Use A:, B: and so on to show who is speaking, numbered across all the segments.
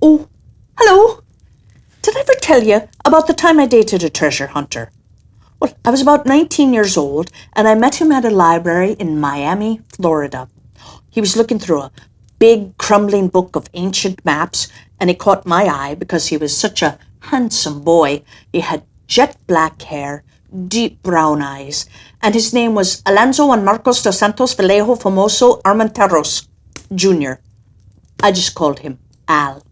A: Oh, hello. Did I ever tell you about the time I dated a treasure hunter? Well, I was about 19 years old, and I met him at a library in Miami, Florida. He was looking through a big, crumbling book of ancient maps, and he caught my eye because he was such a handsome boy. He had jet black hair, deep brown eyes, and his name was Alonso Juan Marcos dos Santos Vallejo Famoso Armenteros, Jr. I just called him Al.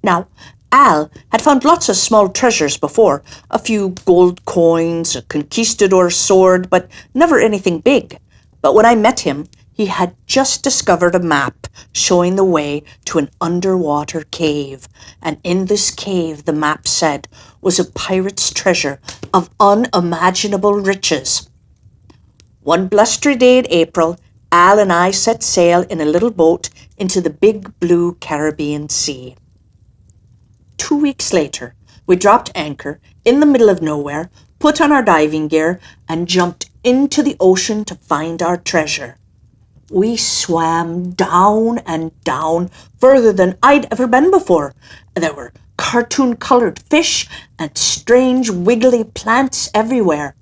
A: Now, Al had found lots of small treasures before, a few gold coins, a conquistador sword, but never anything big. But when I met him, he had just discovered a map showing the way to an underwater cave. And in this cave, the map said, was a pirate's treasure of unimaginable riches. One blustery day in April, Al and I set sail in a little boat into the big blue Caribbean Sea. 2 weeks later, we dropped anchor in the middle of nowhere, put on our diving gear, and jumped into the ocean to find our treasure. We swam down and down, further than I'd ever been before. There were cartoon-colored fish and strange wiggly plants everywhere.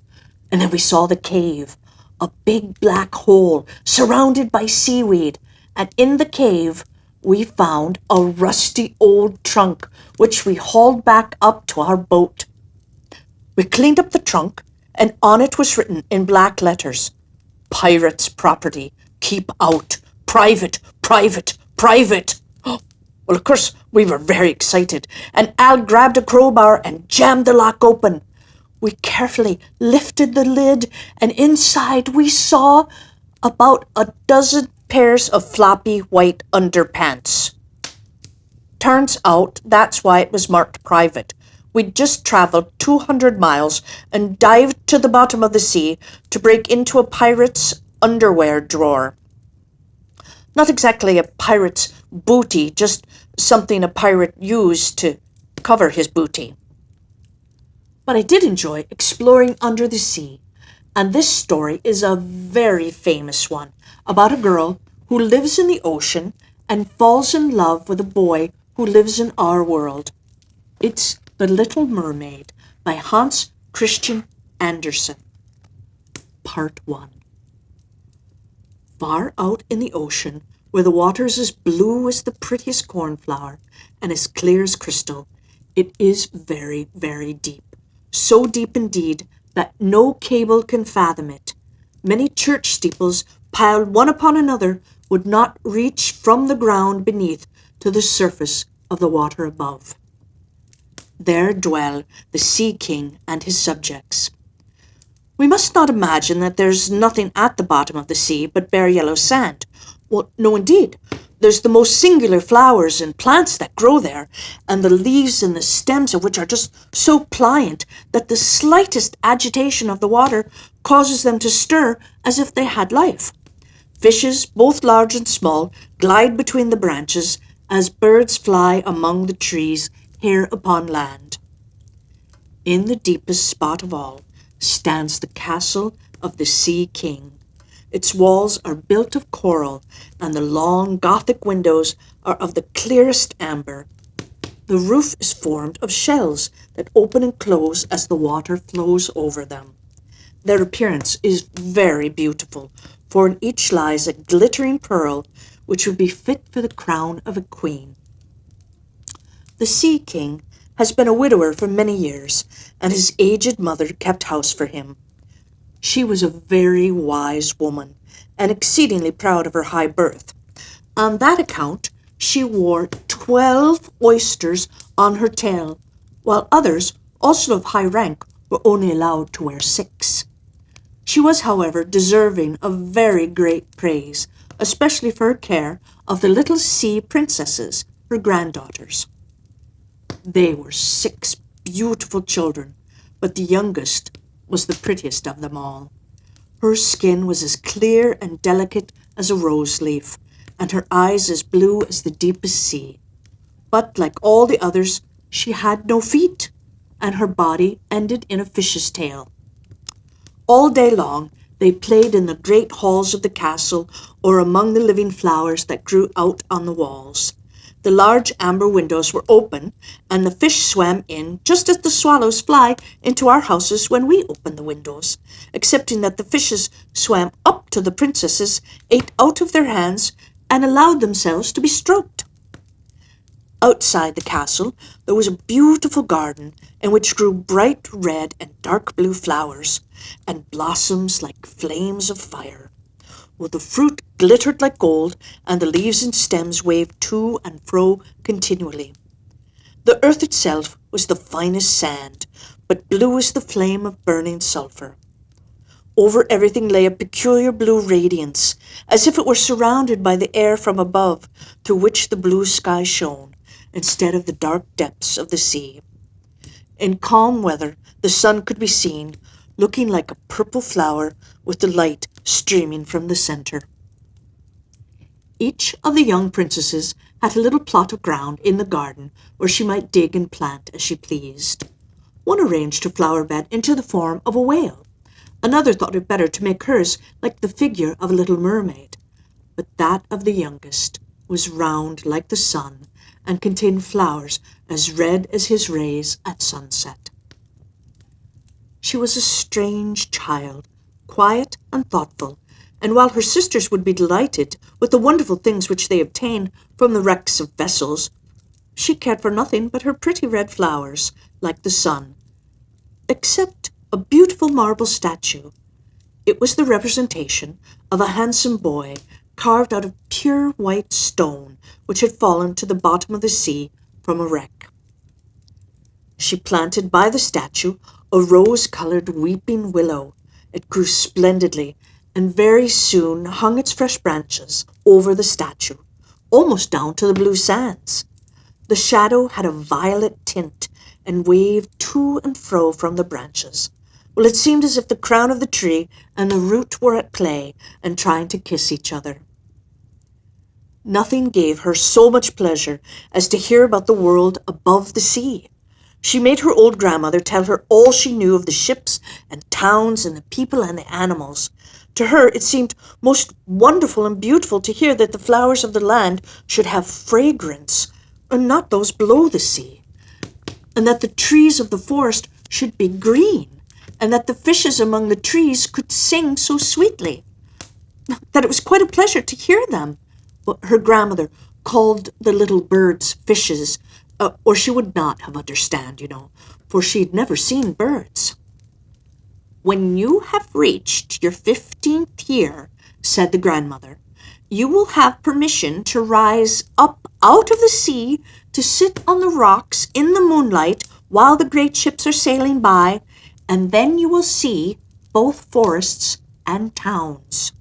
A: And then we saw the cave, a big black hole surrounded by seaweed. And in the cave, we found a rusty old trunk, which we hauled back up to our boat. We cleaned up the trunk, and on it was written in black letters, "Pirates' property, keep out, private, private, private." Well, of course, we were very excited, and Al grabbed a crowbar and jammed the lock open. We carefully lifted the lid, and inside we saw about a dozen pairs of floppy white underpants. Turns out that's why it was marked private. We'd just traveled 200 miles and dived to the bottom of the sea to break into a pirate's underwear drawer. Not exactly a pirate's booty, just something a pirate used to cover his booty. But I did enjoy exploring under the sea, and this story is a very famous one about a girl who lives in the ocean and falls in love with a boy who lives in our world. It's The Little Mermaid by Hans Christian Andersen. Part 1. Far out in the ocean, where the water's as blue as the prettiest cornflower and as clear as crystal, it is very, very deep. So deep indeed that no cable can fathom it. Many church steeples, piled one upon another, would not reach from the ground beneath to the surface of the water above. There dwell the Sea King and his subjects. We must not imagine that there's nothing at the bottom of the sea but bare yellow sand. Well, no indeed. There's the most singular flowers and plants that grow there, and the leaves and the stems of which are just so pliant that the slightest agitation of the water causes them to stir as if they had life. Fishes, both large and small, glide between the branches as birds fly among the trees here upon land. In the deepest spot of all stands the castle of the Sea King. Its walls are built of coral, and the long Gothic windows are of the clearest amber. The roof is formed of shells that open and close as the water flows over them. Their appearance is very beautiful, for in each lies a glittering pearl which would be fit for the crown of a queen. The Sea King has been a widower for many years, and his aged mother kept house for him. She was a very wise woman, and exceedingly proud of her high birth. On that account, she wore 12 oysters on her tail, while others, also of high rank, were only allowed to wear 6. She was, however, deserving of very great praise, especially for her care of the little sea princesses, her granddaughters. They were 6 beautiful children, but the youngest was the prettiest of them all. Her skin was as clear and delicate as a rose leaf, and her eyes as blue as the deepest sea. But like all the others, she had no feet, and her body ended in a fish's tail. All day long they played in the great halls of the castle or among the living flowers that grew out on the walls. The large amber windows were open, and the fish swam in just as the swallows fly into our houses when we open the windows, excepting that the fishes swam up to the princesses, ate out of their hands, and allowed themselves to be stroked. Outside the castle there was a beautiful garden in which grew bright red and dark blue flowers, and blossoms like flames of fire. Well, the fruit glittered like gold, and the leaves and stems waved to and fro continually. The earth itself was the finest sand, but blue as the flame of burning sulphur. Over everything lay a peculiar blue radiance, as if it were surrounded by the air from above, through which the blue sky shone, instead of the dark depths of the sea. In calm weather, the sun could be seen, looking like a purple flower with the light streaming from the center. Each of the young princesses had a little plot of ground in the garden where she might dig and plant as she pleased. One arranged her flower bed into the form of a whale. Another thought it better to make hers like the figure of a little mermaid. But that of the youngest was round like the sun and contained flowers as red as his rays at sunset. She was a strange child, quiet and thoughtful, and while her sisters would be delighted with the wonderful things which they obtained from the wrecks of vessels, she cared for nothing but her pretty red flowers, like the sun, except a beautiful marble statue. It was the representation of a handsome boy carved out of pure white stone, which had fallen to the bottom of the sea from a wreck. She planted by the statue a rose-colored weeping willow. It grew splendidly, and very soon hung its fresh branches over the statue, almost down to the blue sands. The shadow had a violet tint and waved to and fro from the branches. Well, it seemed as if the crown of the tree and the root were at play and trying to kiss each other. Nothing gave her so much pleasure as to hear about the world above the sea. She made her old grandmother tell her all she knew of the ships and towns and the people and the animals. To her it seemed most wonderful and beautiful to hear that the flowers of the land should have fragrance, and not those below the sea, and that the trees of the forest should be green, and that the fishes among the trees could sing so sweetly, that it was quite a pleasure to hear them. But her grandmother called the little birds fishes, or she would not have understand, for she'd never seen birds. "When you have reached your 15th year," said the grandmother, "you will have permission to rise up out of the sea, to sit on the rocks in the moonlight while the great ships are sailing by, and then you will see both forests and towns."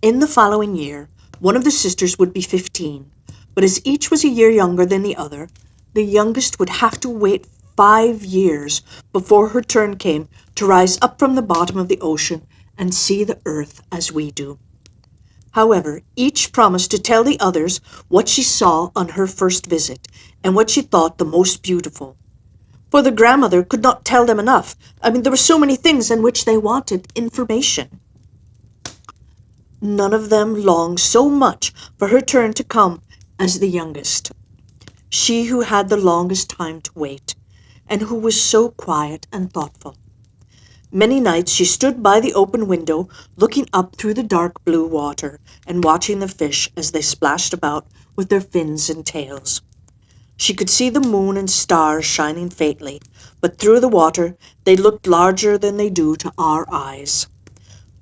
A: In the following year, one of the sisters would be 15, but as each was a year younger than the other, the youngest would have to wait 5 years before her turn came to rise up from the bottom of the ocean and see the earth as we do. However, each promised to tell the others what she saw on her first visit and what she thought the most beautiful. For the grandmother could not tell them enough. There were so many things in which they wanted information. None of them longed so much for her turn to come as the youngest, she who had the longest time to wait, and who was so quiet and thoughtful. Many nights she stood by the open window, looking up through the dark blue water, and watching the fish as they splashed about with their fins and tails. She could see the moon and stars shining faintly, but through the water they looked larger than they do to our eyes.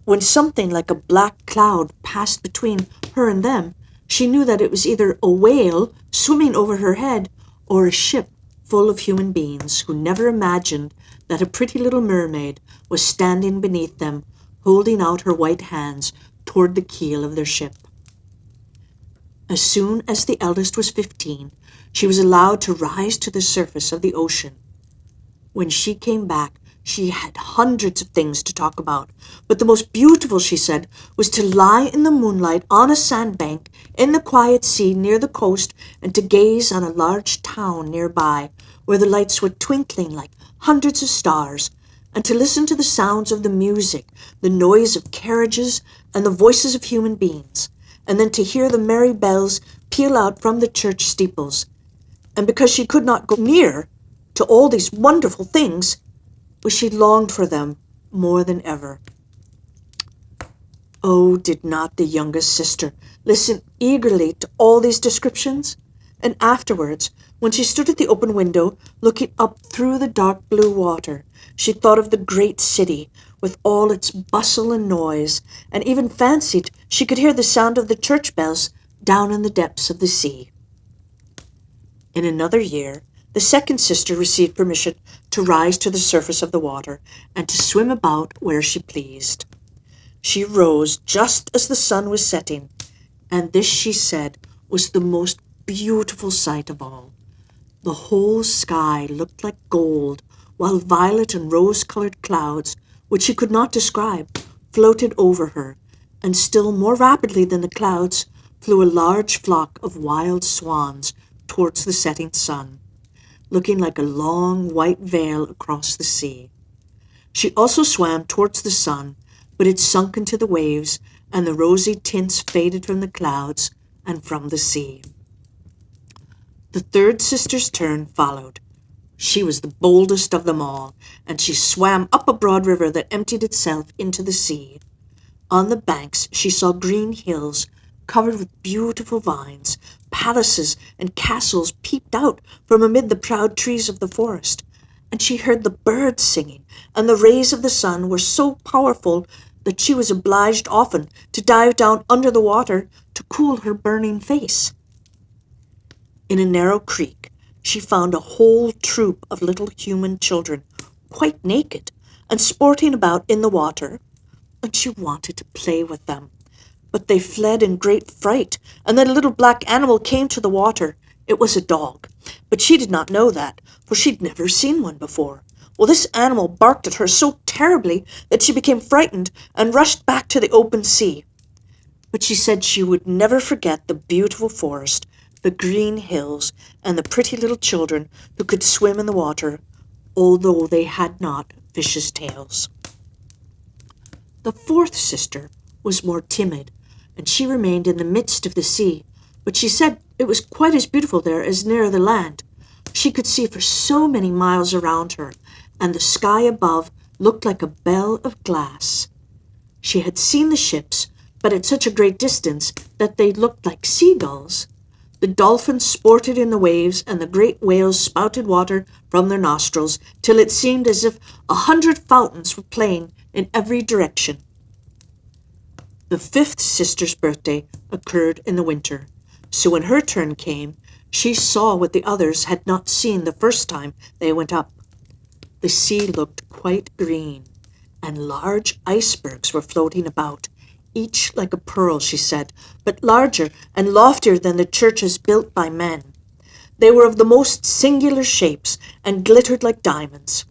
A: When something like a black cloud passed between her and them, she knew that it was either a whale swimming over her head or a ship full of human beings who never imagined that a pretty little mermaid was standing beneath them, holding out her white hands toward the keel of their ship. As soon as the eldest was 15, she was allowed to rise to the surface of the ocean. When she came back, she had hundreds of things to talk about, but the most beautiful, she said, was to lie in the moonlight on a sandbank in the quiet sea near the coast and to gaze on a large town nearby where the lights were twinkling like hundreds of stars, and to listen to the sounds of the music, the noise of carriages, and the voices of human beings, and then to hear the merry bells peal out from the church steeples, and because she could not go near to all these wonderful things, she longed for them more than ever. Oh, did not the youngest sister listen eagerly to all these descriptions? And afterwards, when she stood at the open window, looking up through the dark blue water, she thought of the great city, with all its bustle and noise, and even fancied she could hear the sound of the church bells down in the depths of the sea. In another year, the second sister received permission to rise to the surface of the water and to swim about where she pleased. She rose just as the sun was setting, and this, she said, was the most beautiful sight of all. The whole sky looked like gold, while violet and rose-colored clouds, which she could not describe, floated over her, and still more rapidly than the clouds flew a large flock of wild swans towards the setting sun, looking like a long white veil across the sea. She also swam towards the sun, but it sunk into the waves, and the rosy tints faded from the clouds and from the sea. The third sister's turn followed. She was the boldest of them all, and she swam up a broad river that emptied itself into the sea. On the banks she saw green hills covered with beautiful vines. Palaces and castles peeped out from amid the proud trees of the forest, and she heard the birds singing, and the rays of the sun were so powerful that she was obliged often to dive down under the water to cool her burning face. In a narrow creek, she found a whole troop of little human children, quite naked, and sporting about in the water, and she wanted to play with them. But they fled in great fright, and then a little black animal came to the water. It was a dog, but she did not know that, for she'd never seen one before. Well, this animal barked at her so terribly that she became frightened and rushed back to the open sea. But she said she would never forget the beautiful forest, the green hills, and the pretty little children who could swim in the water, although they had not fishes' tails. The fourth sister was more timid, and she remained in the midst of the sea, but she said it was quite as beautiful there as near the land. She could see for so many miles around her, and the sky above looked like a bell of glass. She had seen the ships, but at such a great distance that they looked like seagulls. The dolphins sported in the waves, and the great whales spouted water from their nostrils, till it seemed as if 100 fountains were playing in every direction. The fifth sister's birthday occurred in the winter, so when her turn came, she saw what the others had not seen the first time they went up. The sea looked quite green, and large icebergs were floating about, each like a pearl, she said, but larger and loftier than the churches built by men. They were of the most singular shapes, and glittered like diamonds.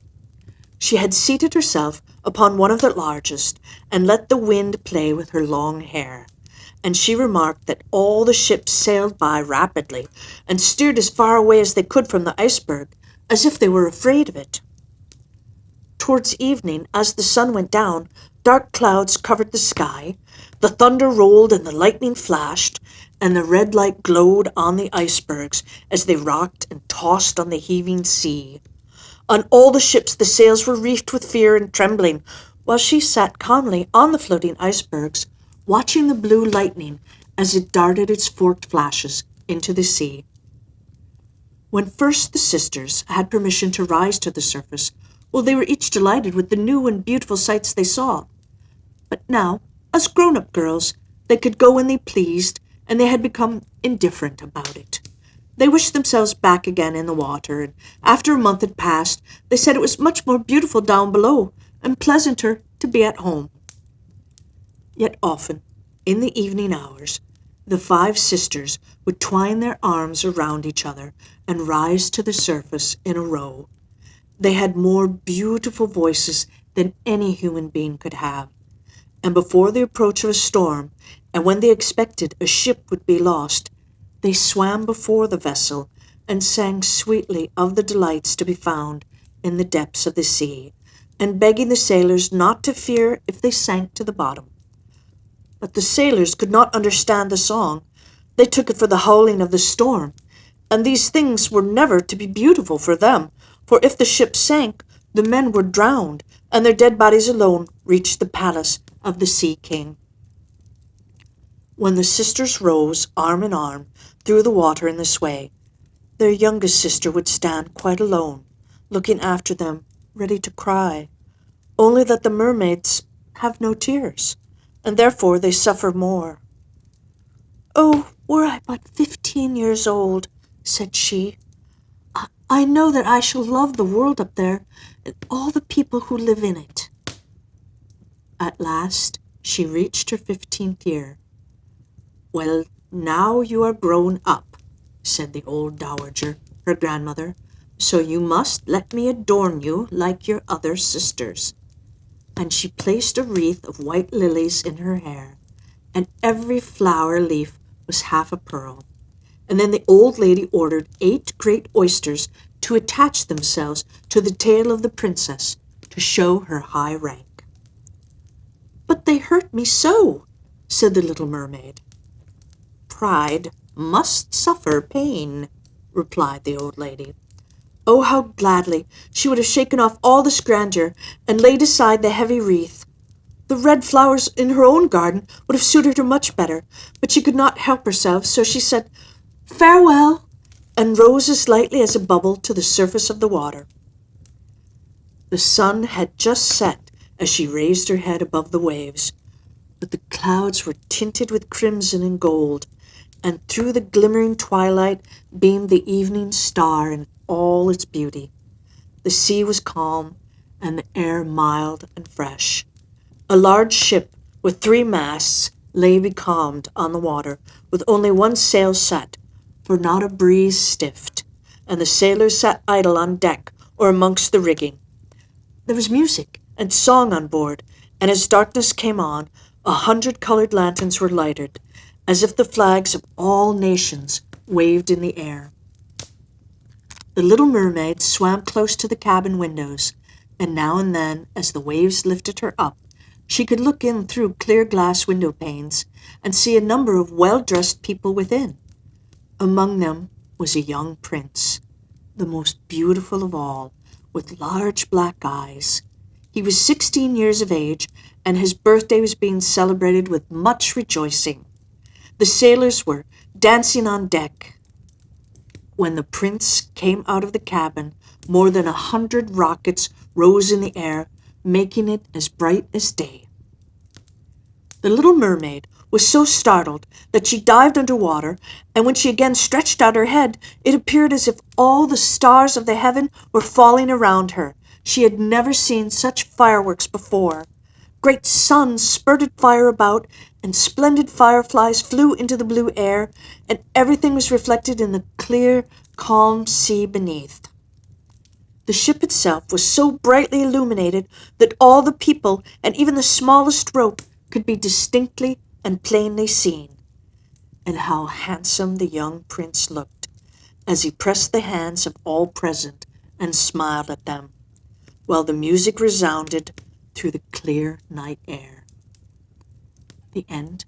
A: She had seated herself upon one of the largest, and let the wind play with her long hair, and she remarked that all the ships sailed by rapidly, and steered as far away as they could from the iceberg, as if they were afraid of it. Towards evening, as the sun went down, dark clouds covered the sky, the thunder rolled and the lightning flashed, and the red light glowed on the icebergs as they rocked and tossed on the heaving sea. On all the ships the sails were reefed with fear and trembling, while she sat calmly on the floating icebergs, watching the blue lightning as it darted its forked flashes into the sea. When first the sisters had permission to rise to the surface, well, they were each delighted with the new and beautiful sights they saw. But now, as grown-up girls, they could go when they pleased, and they had become indifferent about it. They wished themselves back again in the water, and after a month had passed, they said it was much more beautiful down below, and pleasanter to be at home. Yet often, in the evening hours, the 5 sisters would twine their arms around each other and rise to the surface in a row. They had more beautiful voices than any human being could have, and before the approach of a storm, and when they expected a ship would be lost, they swam before the vessel and sang sweetly of the delights to be found in the depths of the sea, and begging the sailors not to fear if they sank to the bottom. But the sailors could not understand the song. They took it for the howling of the storm, and these things were never to be beautiful for them, for if the ship sank, the men were drowned, and their dead bodies alone reached the palace of the Sea King. When the sisters rose arm in arm through the water in this way, their youngest sister would stand quite alone, looking after them, ready to cry, only that the mermaids have no tears, and therefore they suffer more. "Oh, were I but 15 years old," said she, "I know that I shall love the world up there and all the people who live in it." At last she reached her 15th year. "Well, now you are grown up," said the old dowager, her grandmother, "so you must let me adorn you like your other sisters." And she placed a wreath of white lilies in her hair, and every flower leaf was half a pearl. And then the old lady ordered 8 great oysters to attach themselves to the tail of the princess to show her high rank. "But they hurt me so," said the little mermaid. "Pride must suffer pain," replied the old lady. Oh, how gladly she would have shaken off all this grandeur and laid aside the heavy wreath. The red flowers in her own garden would have suited her much better, but she could not help herself, so she said, "Farewell," and rose as lightly as a bubble to the surface of the water. The sun had just set as she raised her head above the waves, but the clouds were tinted with crimson and gold, and through the glimmering twilight beamed the evening star in all its beauty. The sea was calm, and the air mild and fresh. A large ship with 3 masts lay becalmed on the water, with only 1 sail set, for not a breeze stiffed, and the sailors sat idle on deck or amongst the rigging. There was music and song on board, and as darkness came on, 100-colored lanterns were lighted, as if the flags of all nations waved in the air. The little mermaid swam close to the cabin windows, and now and then, as the waves lifted her up, she could look in through clear glass window panes and see a number of well-dressed people within. Among them was a young prince, the most beautiful of all, with large black eyes. He was 16 years of age, and his birthday was being celebrated with much rejoicing. The sailors were dancing on deck. When the prince came out of the cabin, more than 100 rockets rose in the air, making it as bright as day. The little mermaid was so startled that she dived under water, and when she again stretched out her head, it appeared as if all the stars of the heaven were falling around her. She had never seen such fireworks before. Great suns spurted fire about, and splendid fireflies flew into the blue air, and everything was reflected in the clear, calm sea beneath. The ship itself was so brightly illuminated that all the people and even the smallest rope could be distinctly and plainly seen. And how handsome the young prince looked as he pressed the hands of all present and smiled at them, while the music resounded through the clear night air. The end.